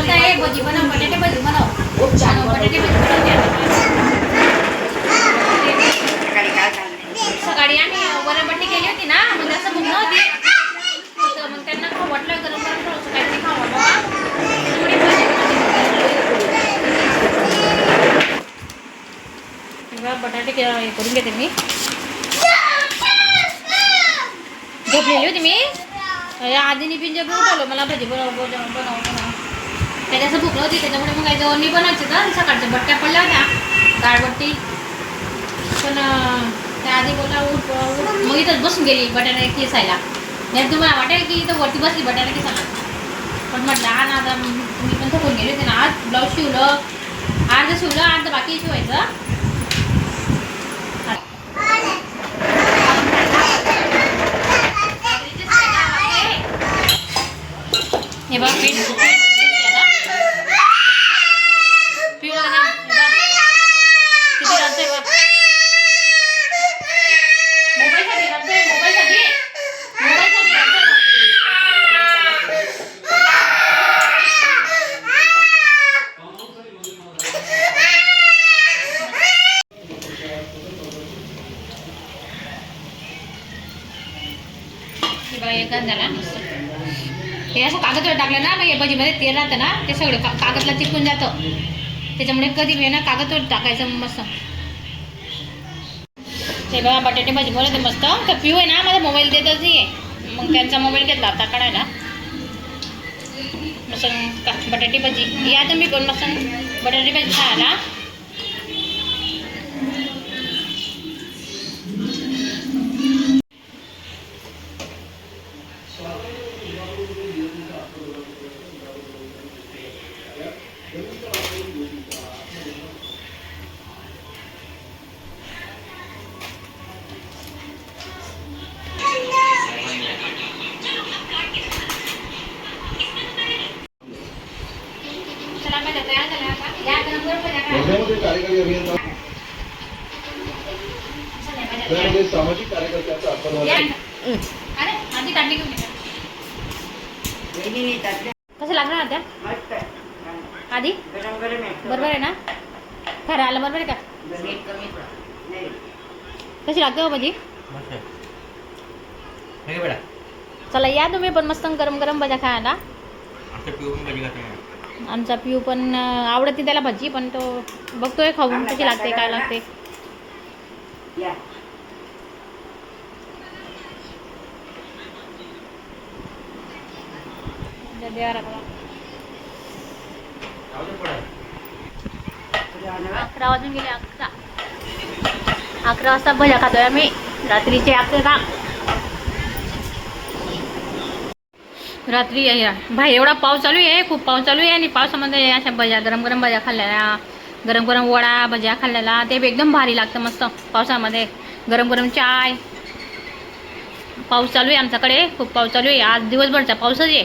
बोलताय भजी बनव, बटाटे भजी बनव. खूप छान बटाटे भजी बनवते. सकाळी आम्ही वरणबट्टी केली होती ना, मग असं भूक नव्हती, तर मग त्यांना खाऊ वाटलं गरम गरम थोडंसं काहीतरी खाऊ वाटलं. बटाटे करून घेते मी. झोपलेली होती मी आधीनी पिंजर उठवलं मला भजी बनव. त्याच्याचं भूक नव्हती, त्याच्यामुळे मग काही जेवण मी बनवायचे तर सकाळच्या बट्ट्या पडल्या होत्या डाळबट्टी, पण त्या आधी बोला उठ मग इथंच बसून गेली बटाटे किसायला. नाही तुम्हाला वाटेल की इथं वरती बसली बटाटे किसायला, पण म्हटलं आज आता मी पण थकून गेले होते ना. आज ब्लाऊज शिवलं, अर्ध शिवलं, अर्ध बाकी शिवायचं. हे बघ पीठ किती लागतंय बघ. मोबाईलसाठी लागतंय, मोबाईलसाठी झाला. हे असं कागदवर टाकलं ना, मग भजीमध्ये तेल राहतं ना, ते सगळं कागदला चिपकून जातं. त्याच्यामुळे कधी मी ना कागदवर टाकायचं मस्त. ते बघा बटाटे भाजी बनवते मस्त. तर पिऊ आहे ना माझा मोबाईल देतच नाही आहे, मग त्यांचा मोबाईल घेतला आता काढायला. मस्त बटाटे भाजी या तुम्ही पण मस्त बटाटे भाजी खायला. सामाजिक कार्यकर्त्याचा कसं लागणार आता आधी बरोबर आहे ना. खरं आलं बरोबर आहे का. कशी लागते हो भाजी. चला या तुम्ही पण मस्त गरम गरम भज्या खायला. आमचा पिऊ पण आवडते त्याला भजी, पण तो बघतोय खाऊन कशी लागते काय लागते. अकरा वाजून गेले. 11 वाजता भज्या खातोय आम्ही. रात्रीचे 11. रात्री भाई एवढा पाऊस चालू आहे, खूप पाऊस चालू आहे. आणि पावसामध्ये अशा भज्या गरम गरम भज्या खाल्लेल्या, गरम गरम वडा भज्या खाल्लेला ते एकदम भारी लागतं मस्त. पावसामध्ये गरम गरम चाय. पाऊस चालू आहे आमच्याकडे, खूप पाऊस चालू आहे. आज दिवसभरचा पाऊसच आहे.